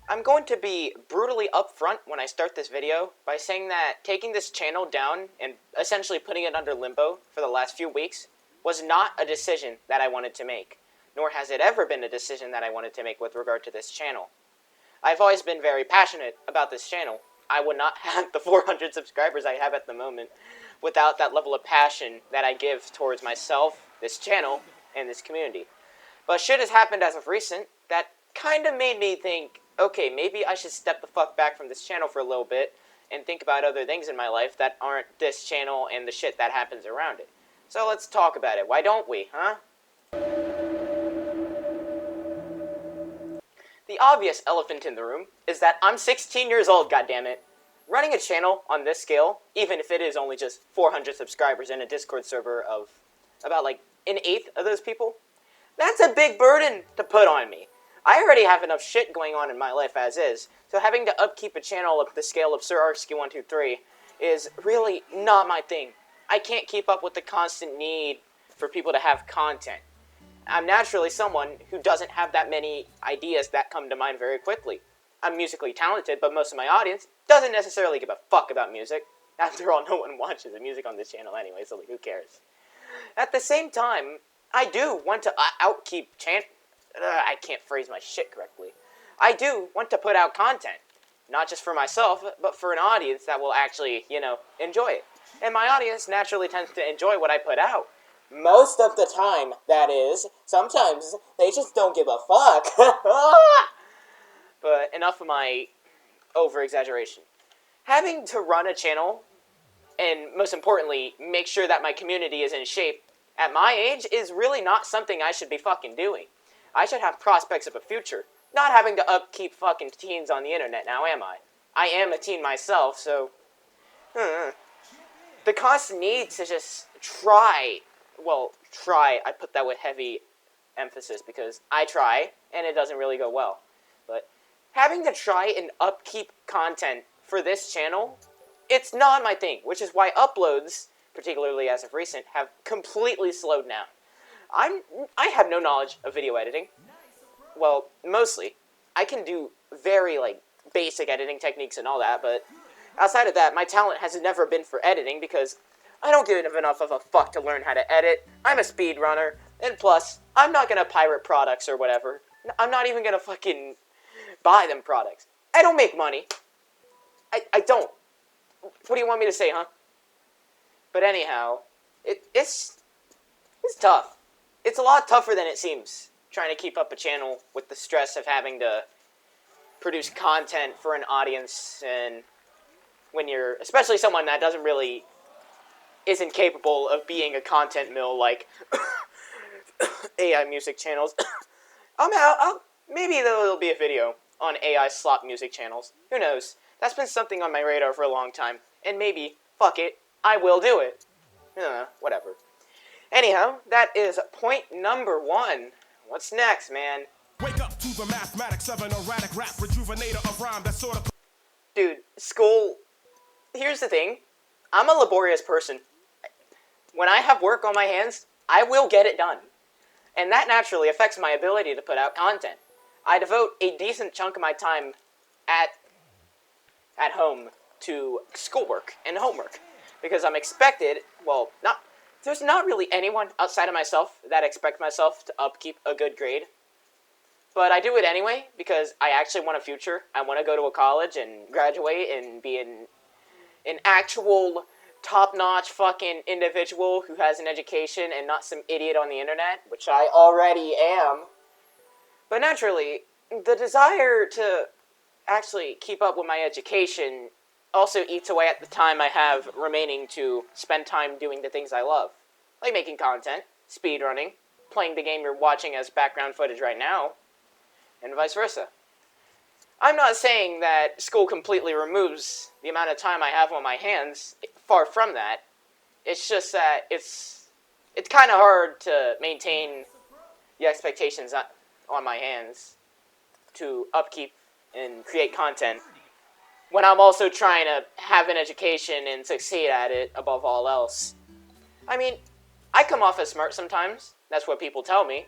I'm going to be brutally upfront when I start this video by saying that taking this channel down and essentially putting it under limbo for the last few weeks was not a decision that I wanted to make, nor has it ever been a decision that I wanted to make with regard to this channel. I've always been very passionate about this channel. I would not have the 400 subscribers I have at the moment without that level of passion that I give towards myself, this channel, and this community. But shit has happened as of recent that kind of made me think, okay, maybe I should step the fuck back from this channel for a little bit and think about other things in my life that aren't this channel and the shit that happens around it. So let's talk about it. Why don't we, huh? The obvious elephant in the room is that I'm 16 years old, goddammit. Running a channel on this scale, even if it is only just 400 subscribers in a Discord server of about like an eighth of those people, that's a big burden to put on me. I already have enough shit going on in my life as is, so having to upkeep a channel of the scale of Sir Arcski 123 is really not my thing. I can't keep up with the constant need for people to have content. I'm naturally someone who doesn't have that many ideas that come to mind very quickly. I'm musically talented, but most of my audience doesn't necessarily give a fuck about music. After all, no one watches the music on this channel anyway, so like, who cares? At the same time, I do want to outkeep I can't phrase my shit correctly. I do want to put out content. Not just for myself, but for an audience that will actually, enjoy it. And my audience naturally tends to enjoy what I put out. Most of the time, that is. Sometimes, they just don't give a fuck. But enough of my over-exaggeration. Having to run a channel, and most importantly, make sure that my community is in shape, at my age, is really not something I should be fucking doing. I should have prospects of a future, not having to upkeep fucking teens on the internet, now am I? I am a teen myself, so... The constant need to just try, I put that with heavy emphasis because I try, and it doesn't really go well. But having to try and upkeep content for this channel, it's not my thing, which is why uploads, particularly as of recent, have completely slowed down. I have no knowledge of video editing. Well, mostly. I can do very, basic editing techniques and all that, but outside of that, my talent has never been for editing because I don't give enough of a fuck to learn how to edit. I'm a speedrunner, and plus, I'm not gonna pirate products or whatever. I'm not even gonna fucking buy them products. I don't make money. I don't. What do you want me to say, huh? But anyhow, it's tough. It's a lot tougher than it seems, trying to keep up a channel with the stress of having to produce content for an audience, and when you're, especially someone that isn't capable of being a content mill like AI music channels. Maybe there'll be a video on AI slop music channels. Who knows? That's been something on my radar for a long time, and maybe, fuck it, I will do it. Whatever. Anyhow, that is point number 1. What's next, man? Wake up to the mathematics of an erratic rap rejuvenator of rhyme that sort of... Dude, school... Here's the thing. I'm a laborious person. When I have work on my hands, I will get it done. And that naturally affects my ability to put out content. I devote a decent chunk of my time at home to schoolwork and homework. Because I'm expected, there's not really anyone outside of myself that expects myself to upkeep a good grade. But I do it anyway, because I actually want a future. I want to go to a college and graduate and be an actual top-notch fucking individual who has an education and not some idiot on the internet, which I already am. But naturally, the desire to actually keep up with my education also eats away at the time I have remaining to spend time doing the things I love. Like making content, speedrunning, playing the game you're watching as background footage right now, and vice versa. I'm not saying that school completely removes the amount of time I have on my hands. Far from that. It's just that it's kind of hard to maintain the expectations on my hands to upkeep and create content when I'm also trying to have an education and succeed at it above all else. I mean, I come off as smart sometimes. That's what people tell me.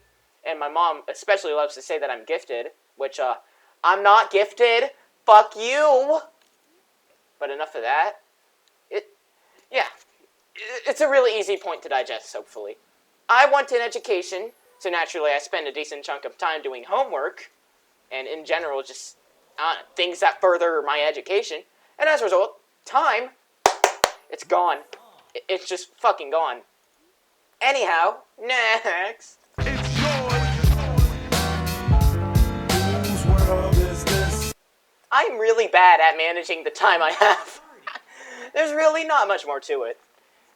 And my mom especially loves to say that I'm gifted, which I'm not gifted. Fuck you. But enough of that. It's a really easy point to digest, hopefully. I want an education, so naturally I spend a decent chunk of time doing homework, and in general, just things that further my education. And as a result, time, it's gone. It's just fucking gone. Anyhow, next. It's yours. Whose world is this? I'm really bad at managing the time I have. There's really not much more to it.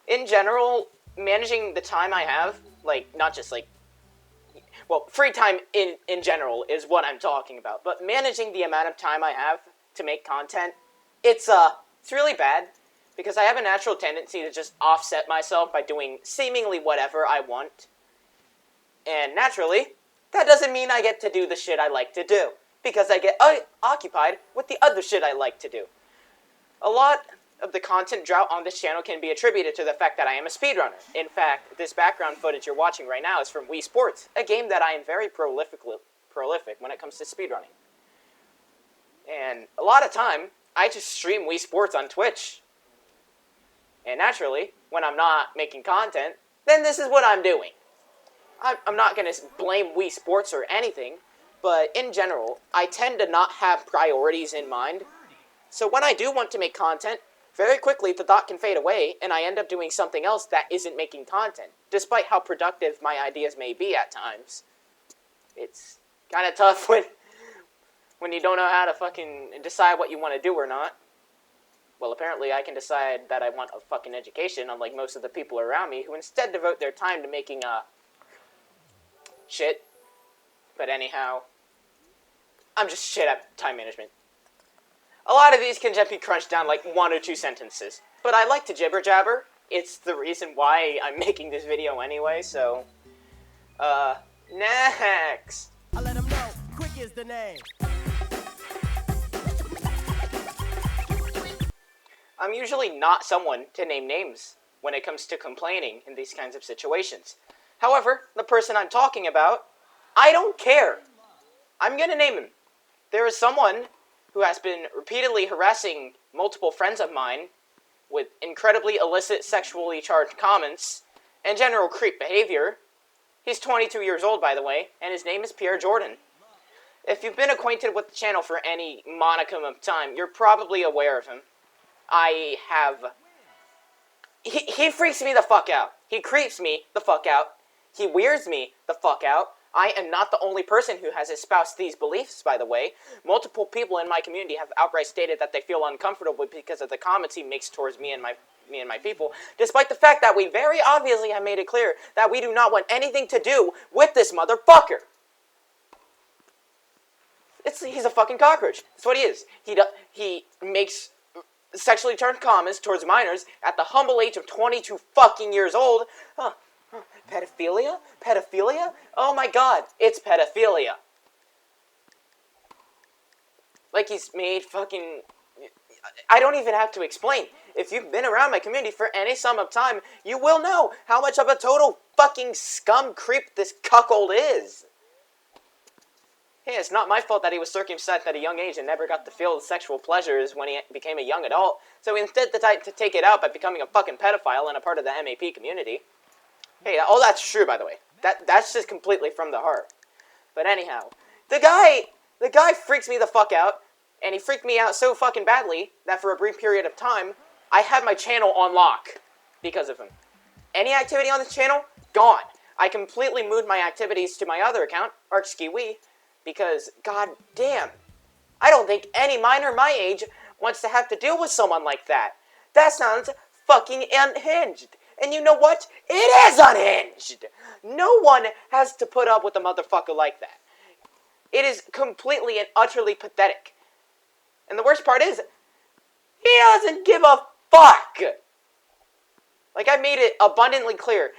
In general, managing the time I have, like, not just, like, well, free time in general is what I'm talking about, but managing the amount of time I have to make content, it's really bad, because I have a natural tendency to just offset myself by doing seemingly whatever I want. And naturally, that doesn't mean I get to do the shit I like to do, because I get occupied with the other shit I like to do. A lot of the content drought on this channel can be attributed to the fact that I am a speedrunner. In fact, this background footage you're watching right now is from Wii Sports, a game that I am very prolific when it comes to speedrunning. And a lot of time, I just stream Wii Sports on Twitch. And naturally, when I'm not making content, then this is what I'm doing. I'm not going to blame Wii Sports or anything, but in general, I tend to not have priorities in mind. So when I do want to make content, very quickly the thought can fade away, and I end up doing something else that isn't making content, despite how productive my ideas may be at times. It's kind of tough when you don't know how to fucking decide what you want to do or not. Well, apparently I can decide that I want a fucking education, unlike most of the people around me, who instead devote their time to making, shit. But anyhow, I'm just shit at time management. A lot of these can just be crunched down like 1 or 2 sentences. But I like to jibber jabber. It's the reason why I'm making this video anyway, so... next! I let him know, Quik is the name. I'm usually not someone to name names when it comes to complaining in these kinds of situations. However, the person I'm talking about, I don't care. I'm gonna name him. There is someone who has been repeatedly harassing multiple friends of mine with incredibly illicit sexually charged comments and general creep behavior. He's 22 years old, by the way, and his name is Pierre Jordan. If you've been acquainted with the channel for any monicum of time, you're probably aware of him. He freaks me the fuck out. He creeps me the fuck out. He weirds me the fuck out. I am not the only person who has espoused these beliefs, by the way. Multiple people in my community have outright stated that they feel uncomfortable because of the comments he makes towards me and my people, despite the fact that we very obviously have made it clear that we do not want anything to do with this motherfucker. He's a fucking cockroach. That's what he is. He makes sexually turned comments towards minors at the humble age of 22 fucking years old. Pedophilia? Pedophilia? Oh my god, it's pedophilia. Like he's made fucking... I don't even have to explain. If you've been around my community for any sum of time, you will know how much of a total fucking scum creep this cuckold is. Hey, it's not my fault that he was circumcised at a young age and never got to feel sexual pleasures when he became a young adult, so he instead decided to take it out by becoming a fucking pedophile and a part of the MAP community. Hey, all that's true, by the way. That's just completely from the heart. But anyhow, the guy freaks me the fuck out, and he freaked me out so fucking badly that for a brief period of time, I had my channel on lock because of him. Any activity on this channel? Gone. I completely moved my activities to my other account, Arcski, because, god damn, I don't think any minor my age wants to have to deal with someone like that. That sounds fucking unhinged. And you know what? It is unhinged! No one has to put up with a motherfucker like that. It is completely and utterly pathetic. And the worst part is, he doesn't give a fuck! Like, I made it abundantly clear,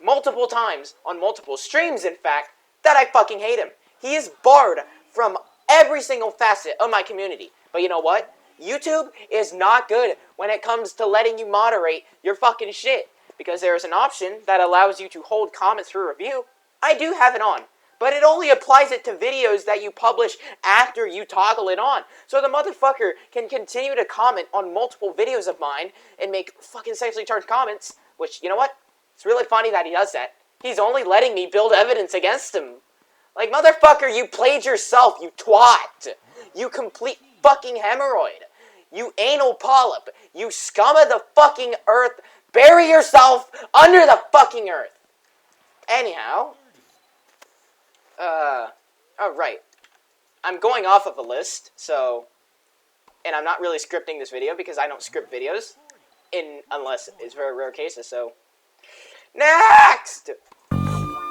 multiple times, on multiple streams in fact, that I fucking hate him. He is barred from every single facet of my community. But you know what? YouTube is not good when it comes to letting you moderate your fucking shit. Because there is an option that allows you to hold comments for review. I do have it on. but it only applies it to videos that you publish after you toggle it on. So the motherfucker can continue to comment on multiple videos of mine and make fucking sexually charged comments, which, you know what? It's really funny that he does that. He's only letting me build evidence against him. Like, motherfucker, you played yourself, you twat. You complete fucking hemorrhoid. You anal polyp. You scum of the fucking earth. Bury yourself under the fucking earth. Anyhow. Alright. I'm going off of a list, so... And I'm not really scripting this video because I don't script videos. Unless it's very rare cases, so... Next!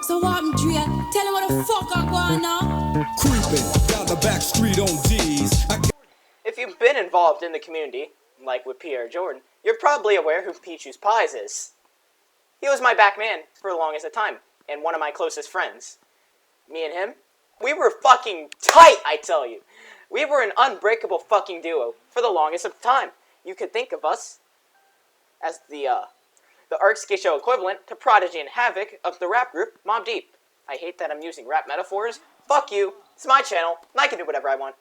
So what I'm Drea? Tell her what the fuck I want now. Creeping down the back street on D's. If you've been involved in the community, like with Pierre Jordan, you're probably aware who Pichu's Pies is. He was my back man for the longest of time, and one of my closest friends. Me and him, we were fucking tight, I tell you. We were an unbreakable fucking duo for the longest of time. You could think of us as the Arcski show equivalent to Prodigy and Havoc of the rap group Mobb Deep. I hate that I'm using rap metaphors. Fuck you. It's my channel, and I can do whatever I want.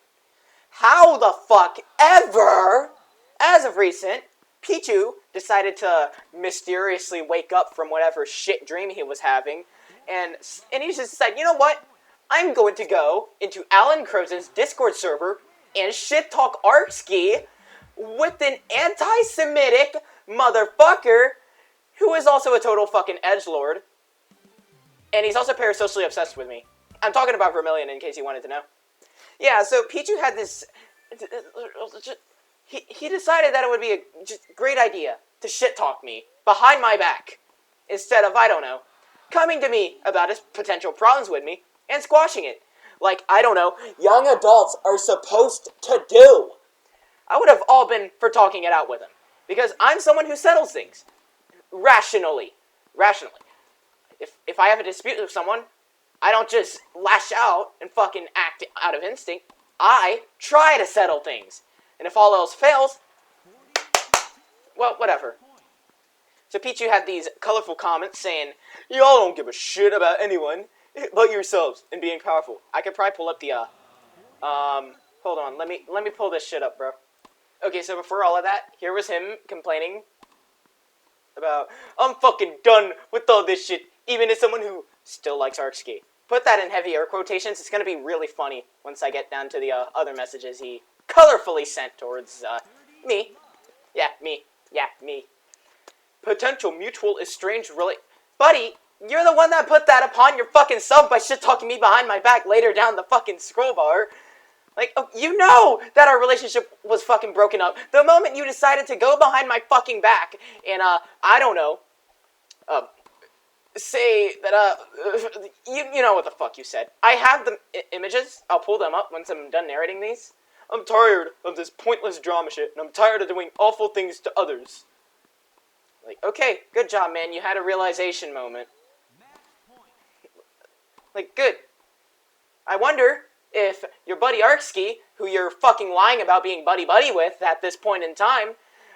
How the fuck ever, as of recent, Pichu decided to mysteriously wake up from whatever shit dream he was having, and he just said, you know what? I'm going to go into Alan Crozen's Discord server and shit talk Arcski with an anti-Semitic motherfucker who is also a total fucking edgelord, and he's also parasocially obsessed with me. I'm talking about Vermilion, in case you wanted to know. Yeah, so Pichu had this... He decided that it would be a just great idea to shit-talk me behind my back, instead of, I don't know, coming to me about his potential problems with me and squashing it. Like, I don't know, young adults are supposed to do. I would have all been for talking it out with him, because I'm someone who settles things. Rationally. If I have a dispute with someone, I don't just lash out and fucking act out of instinct. I try to settle things. And if all else fails, well, whatever. So Pichu had these colorful comments saying, y'all don't give a shit about anyone but yourselves and being powerful. I could probably pull up the, hold on, let me pull this shit up, bro. Okay, so before all of that, here was him complaining about, I'm fucking done with all this shit, even as someone who still likes Arcski. Put that in heavy air quotations. It's going to be really funny once I get down to the other messages he colorfully sent towards me. Yeah, me. Yeah, me. Potential mutual estranged Buddy, you're the one that put that upon your fucking self by shit-talking me behind my back later down the fucking scroll bar. Like, oh, you know that our relationship was fucking broken up the moment you decided to go behind my fucking back and, I don't know, say that, you know what the fuck you said. I have the images. I'll pull them up once I'm done narrating these. I'm tired of this pointless drama shit, and I'm tired of doing awful things to others. Like, okay, good job, man. You had a realization moment. Like, good. I wonder if your buddy Arcski, who you're fucking lying about being buddy-buddy with at this point in time,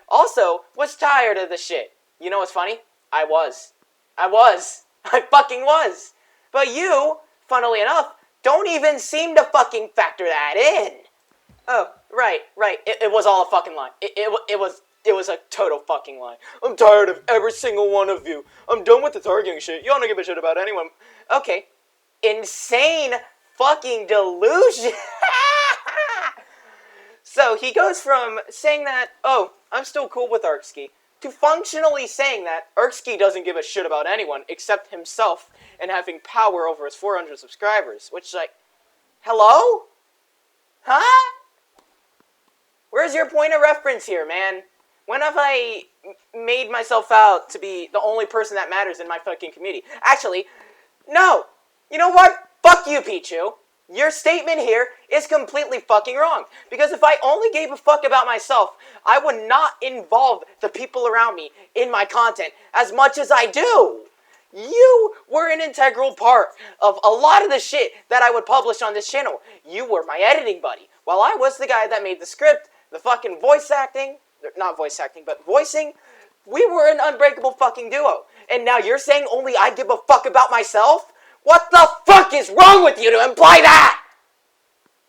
also was tired of the shit. You know what's funny? I was. I fucking was. But you, funnily enough, don't even seem to fucking factor that in. Oh, right. It was all a fucking lie. It was a total fucking lie. I'm tired of every single one of you. I'm done with this arguing shit. Y'all don't give a shit about anyone. Okay. Insane fucking delusion. So he goes from saying that, oh, I'm still cool with Arcski, to functionally saying that Arcski doesn't give a shit about anyone except himself and having power over his 400 subscribers. Which, like, hello? Huh? Where's your point of reference here, man? When have I made myself out to be the only person that matters in my fucking community? Actually, no. You know what? Fuck you, Pichu. Your statement here is completely fucking wrong. Because if I only gave a fuck about myself, I would not involve the people around me in my content as much as I do. You were an integral part of a lot of the shit that I would publish on this channel. You were my editing buddy, while I was the guy that made the script, the fucking voice acting, not voice acting, but voicing. We were an unbreakable fucking duo. And now you're saying only I give a fuck about myself? What the fuck is wrong with you to imply that?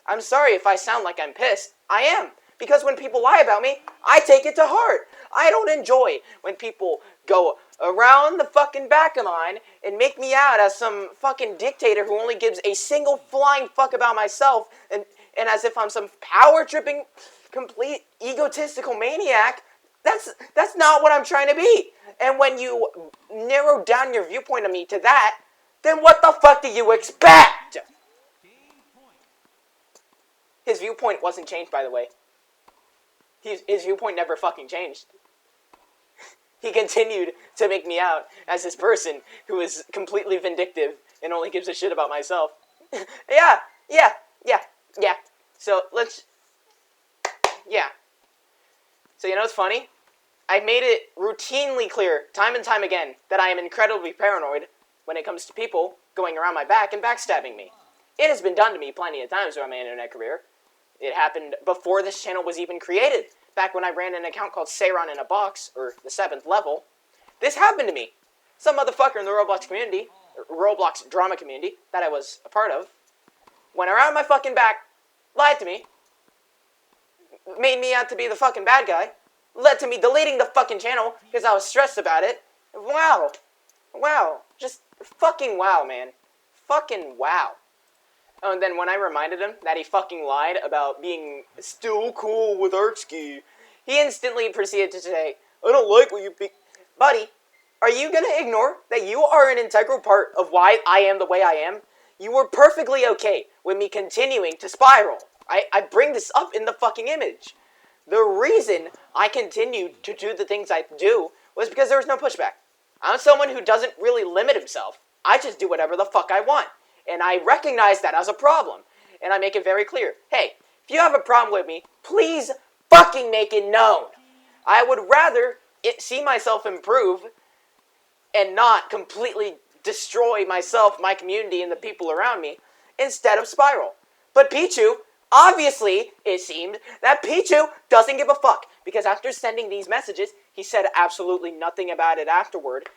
I'm sorry if I sound like I'm pissed. I am. Because when people lie about me, I take it to heart. I don't enjoy when people go around the fucking back of mine and make me out as some fucking dictator who only gives a single flying fuck about myself and as if I'm some power-tripping, complete egotistical maniac. That's not what I'm trying to be. And when you narrow down your viewpoint of me to that, then what the fuck do you expect? His viewpoint wasn't changed, by the way. His viewpoint never fucking changed. He continued to make me out as this person who is completely vindictive and only gives a shit about myself. Yeah. So, So, you know what's funny? I've made it routinely clear, time and time again, that I am incredibly paranoid when it comes to people going around my back and backstabbing me. It has been done to me plenty of times throughout my internet career. It happened before this channel was even created, back when I ran an account called Sayron in a Box, or the 7th level. This happened to me. Some motherfucker in the Roblox community, Roblox drama community, that I was a part of, went around my fucking back, lied to me, made me out to be the fucking bad guy, led to me deleting the fucking channel because I was stressed about it. Wow. Just fucking wow, man. Fucking wow. Oh, and then when I reminded him that he fucking lied about being still cool with Arcski, he instantly proceeded to say, I don't like what you be... Buddy, are you gonna ignore that you are an integral part of why I am the way I am? You were perfectly okay with me continuing to spiral. I bring this up in the fucking image. The reason I continued to do the things I do was because there was no pushback. I'm someone who doesn't really limit himself. I just do whatever the fuck I want. And I recognize that as a problem. And I make it very clear. Hey, if you have a problem with me, please fucking make it known. I would rather see myself improve and not completely destroy myself, my community, and the people around me instead of spiral. But Pichu, obviously, it seemed that Pichu doesn't give a fuck. Because after sending these messages, he said absolutely nothing about it afterward.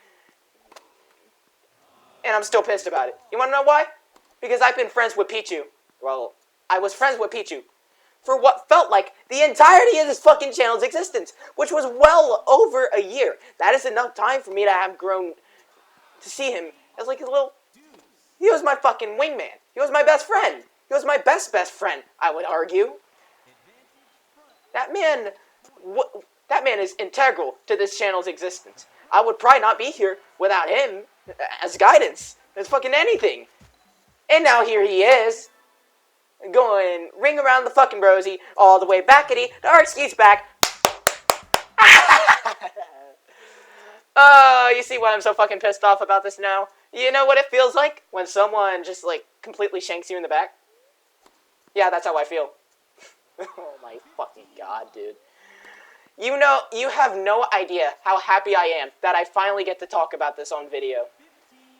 And I'm still pissed about it. You want to know why? Because I've been friends with Pichu. Well, I was friends with Pichu for what felt like the entirety of this fucking channel's existence, which was well over a year. That is enough time for me to have grown to see him as like a little... He was my fucking wingman. He was my best friend. He was my best friend, I would argue. That man is integral to this channel's existence. I would probably not be here without him as guidance, as fucking anything. And now here he is, going ring around the fucking brosy, all the way backity, the Arcski's back. Oh, you see why I'm so fucking pissed off about this now? You know what it feels like when someone just, like, completely shanks you in the back? Yeah, that's how I feel. Oh my fucking god, dude. You know, you have no idea how happy I am that I finally get to talk about this on video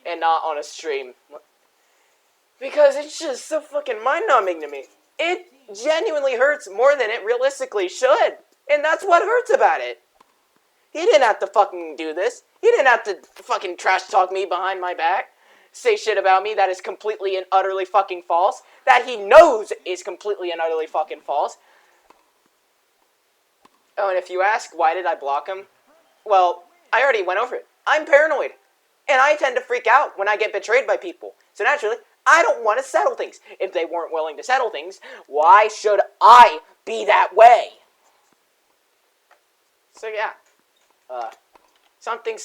and not on a stream. Because it's just so fucking mind-numbing to me. It genuinely hurts more than it realistically should. And that's what hurts about it. He didn't have to fucking do this. He didn't have to fucking trash talk me behind my back. Say shit about me that is completely and utterly fucking false. That he knows is completely and utterly fucking false. Oh, and if you ask, why did I block him? Well, I already went over it. I'm paranoid. And I tend to freak out when I get betrayed by people. So naturally, I don't want to settle things. If they weren't willing to settle things, why should I be that way? So yeah. Something.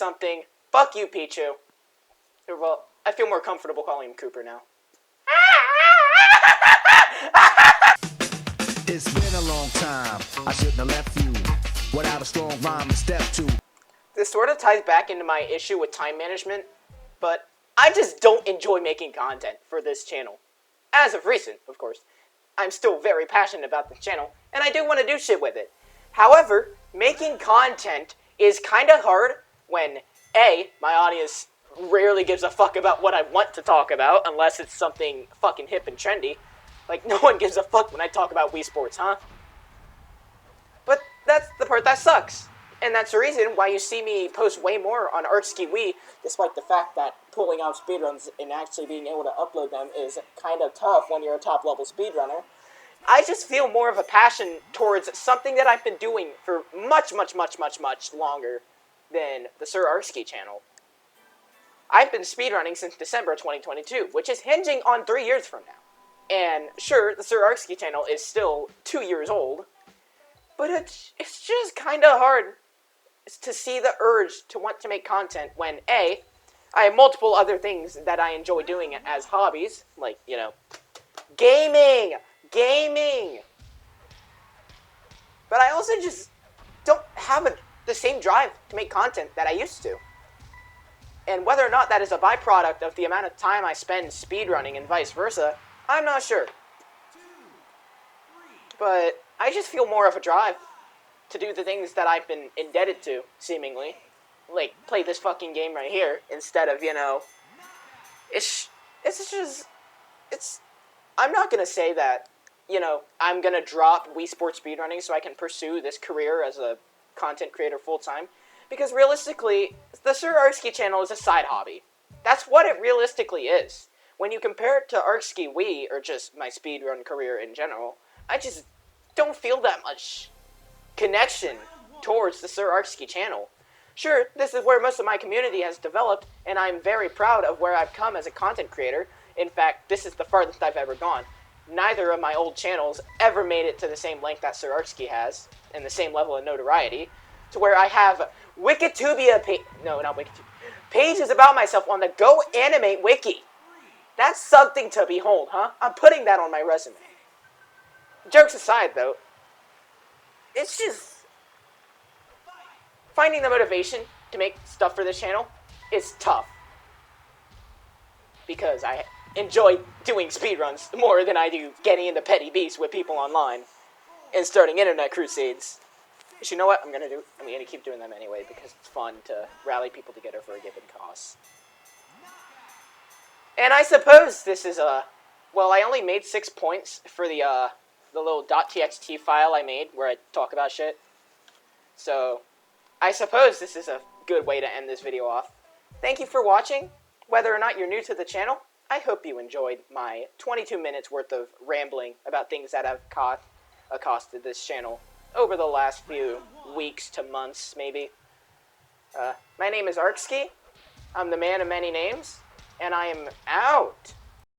Fuck you, Pichu. Well, I feel more comfortable calling him Cooper now. It's been a long time. I shouldn't have left you without a strong rhyme to step to. This sort of ties back into my issue with time management, but I just don't enjoy making content for this channel. As of recent, of course. I'm still very passionate about the channel, and I do want to do shit with it. However, making content is kind of hard when, A, my audience rarely gives a fuck about what I want to talk about, unless it's something fucking hip and trendy. Like, no one gives a fuck when I talk about Wii Sports, huh? But that's the part that sucks. And that's the reason why you see me post way more on Arcski Wii, despite the fact that pulling off speedruns and actually being able to upload them is kind of tough when you're a top-level speedrunner. I just feel more of a passion towards something that I've been doing for much longer than the Sir Arcski channel. I've been speedrunning since December 2022, which is hinging on 3 years from now. And sure, the Sir Arcski channel is still 2 years old, but it's just kind of hard to see the urge to want to make content when, A, I have multiple other things that I enjoy doing as hobbies, like, you know, gaming! But I also just don't have the same drive to make content that I used to. And whether or not that is a byproduct of the amount of time I spend speedrunning and vice versa, I'm not sure. But I just feel more of a drive to do the things that I've been indebted to, seemingly. Like, play this fucking game right here, instead of, you know... I'm not gonna say that, you know, I'm gonna drop Wii Sports speedrunning so I can pursue this career as a content creator full-time. Because realistically, the Sir Arcski channel is a side hobby. That's what it realistically is. When you compare it to Arcski Wii, or just my speedrun career in general, I just don't feel that much connection towards the Sir Arcski channel. Sure, this is where most of my community has developed, and I'm very proud of where I've come as a content creator. In fact, this is the farthest I've ever gone. Neither of my old channels ever made it to the same length that Sir Arcski has, and the same level of notoriety, to where I have Wikitubia pages about myself on the Go Animate Wiki. That's something to behold, huh? I'm putting that on my resume. Jokes aside, though, it's just... finding the motivation to make stuff for this channel is tough. Because I enjoy doing speedruns more than I do getting into petty beefs with people online and starting internet crusades. But you know what I'm gonna do? I'm gonna keep doing them anyway because it's fun to rally people together for a given cause. And I suppose this is well, I only made 6 points for the little .txt file I made where I talk about shit. So, I suppose this is a good way to end this video off. Thank you for watching. Whether or not you're new to the channel, I hope you enjoyed my 22 minutes worth of rambling about things that have accosted this channel over the last few weeks to months, maybe. My name is Arcski. I'm the man of many names, and I am out.